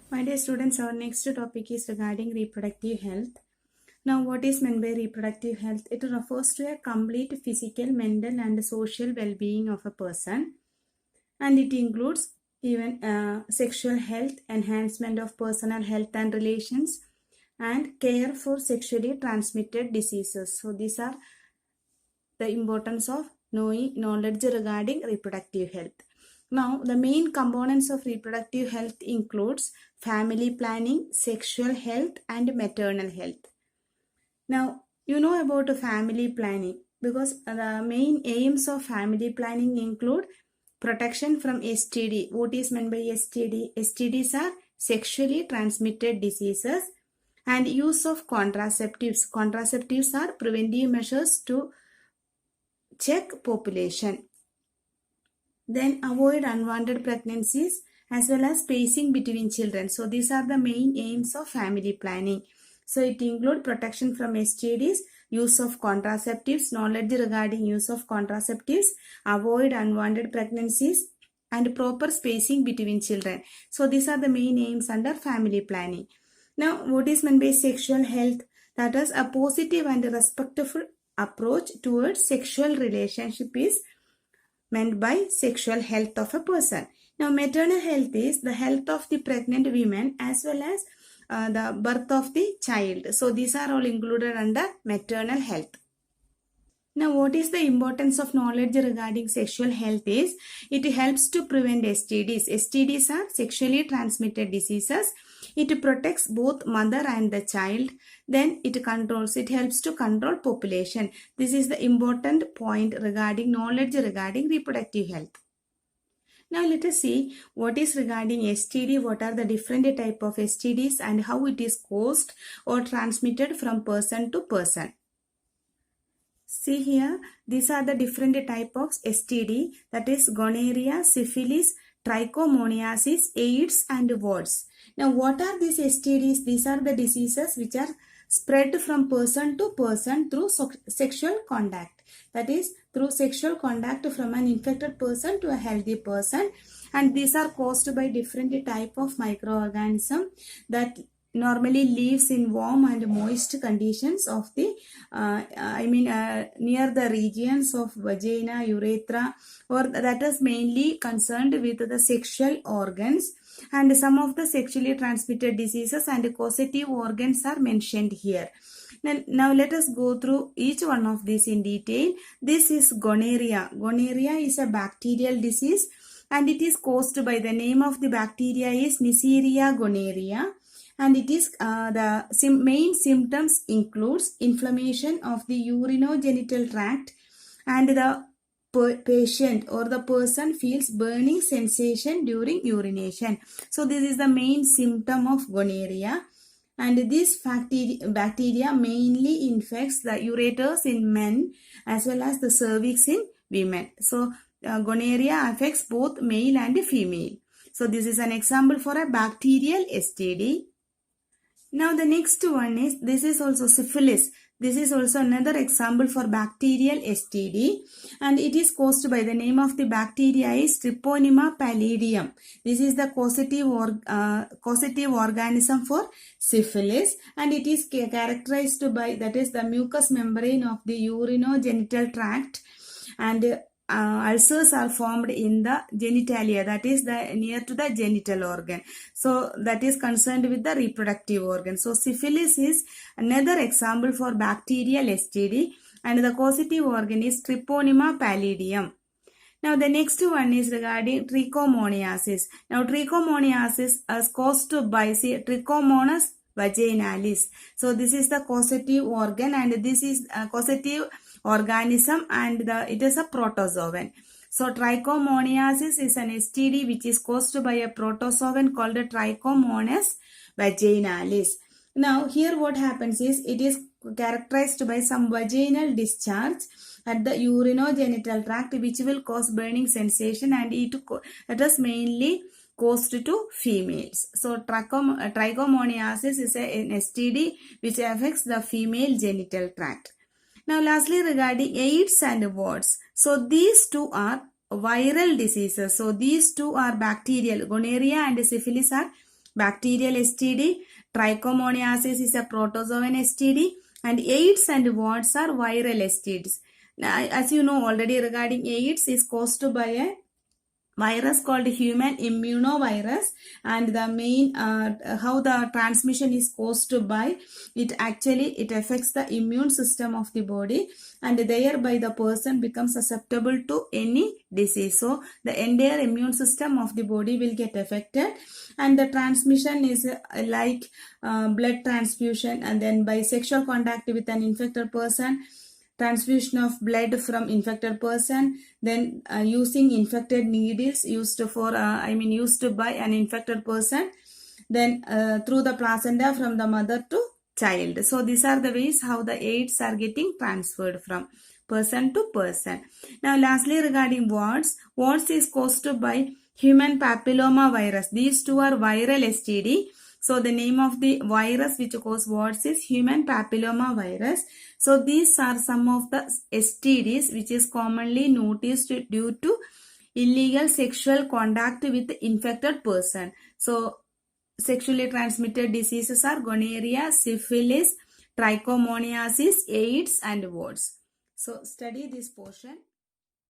My dear students, our next topic is regarding reproductive health. Now, what is meant by reproductive health? It refers to a complete physical, mental, and social well being of a person, and it includes even sexual health, enhancement of personal health and relations, and care for sexually transmitted diseases. So, these are the importance of knowing knowledge regarding reproductive health. Now, the main components of reproductive health includes family planning, sexual health, and maternal health. Now, you know about family planning because the main aims of family planning include protection from STD. What is meant by STD? STDs are sexually transmitted diseases, and use of contraceptives. Contraceptives are preventive measures to check population. Then avoid unwanted pregnancies as well as spacing between children. So these are the main aims of family planning. So it includes protection from STDs, use of contraceptives, knowledge regarding use of contraceptives, avoid unwanted pregnancies, and proper spacing between children. So these are the main aims under family planning. Now, what is meant by sexual health? That is a positive and respectful approach towards sexual relationship is meant by sexual health of a person. Now, maternal health is the health of the pregnant women as well as the birth of the child. So, these are all included under maternal health. Now, what is the importance of knowledge regarding sexual health is it helps to prevent STDs. STDs are sexually transmitted diseases. It protects both mother and the child. Then it helps to control population. This is the important point regarding knowledge regarding reproductive health. Now let us see what is regarding STD, what are the different type of STDs and how it is caused or transmitted from person to person. See here, these are the different type of STD, that is gonorrhea, syphilis, trichomoniasis, AIDS and warts. Now what are these STDs? These are the diseases which are spread from person to person through sexual contact. That is through sexual contact from an infected person to a healthy person, and these are caused by different type of microorganism that normally lives in warm and moist conditions of the near the regions of vagina, urethra, or that is mainly concerned with the sexual organs, and some of the sexually transmitted diseases and causative organs are mentioned here. Now let us go through each one of these in detail. This is gonorrhea. Gonorrhea is a bacterial disease and it is caused by the name of the bacteria is Neisseria gonorrhea, and it is the main symptoms includes inflammation of the urinogenital tract, and the patient or the person feels burning sensation during urination. So this is the main symptom of gonorrhea, and this bacteria mainly infects the ureters in men as well as the cervix in women. So gonorrhea affects both male and female. So this is an example for a bacterial STD. Now the next one is, this is also syphilis. This is also another example for bacterial STD, and it is caused by the name of the bacteria is Treponema pallidum. This is the causative organism for syphilis, and it is characterized by, that is the mucous membrane of the urinogenital tract, and ulcers are formed in the genitalia, that is the near to the genital organ. So that is concerned with the reproductive organ. So syphilis is another example for bacterial STD, and the causative organ is Treponema pallidum. Now the next one is regarding trichomoniasis. Now trichomoniasis is caused by Trichomonas vaginalis. So this is the causative organ, and this is a causative organism, and it is a protozoan. So trichomoniasis is an STD which is caused by a protozoan called Trichomonas vaginalis. Now here what happens is, it is characterized by some vaginal discharge at the urinogenital tract which will cause burning sensation, and it is mainly caused to females. So trichomoniasis is an STD which affects the female genital tract. Now lastly, regarding AIDS and warts. So these two are viral diseases. So these two are bacterial. Gonorrhea and syphilis are bacterial STD, trichomoniasis is a protozoan STD, and AIDS and warts are viral STDs. Now, as you know already, regarding AIDS is caused by a virus called human immunovirus, and the main how the transmission is caused by it, actually it affects the immune system of the body, and thereby the person becomes susceptible to any disease. So the entire immune system of the body will get affected, and the transmission is like blood transfusion, and then by sexual contact with an infected person, transfusion of blood from infected person, then using infected needles used by an infected person, then through the placenta from the mother to child. So these are the ways how the AIDS are getting transferred from person to person. Now lastly, regarding warts is caused by human papilloma virus. These two are viral STD. So the name of the virus which causes warts is human papilloma virus. So these are some of the STDs which is commonly noticed due to illegal sexual contact with the infected person. So sexually transmitted diseases are gonorrhea, syphilis, trichomoniasis, AIDS and warts. So study this portion.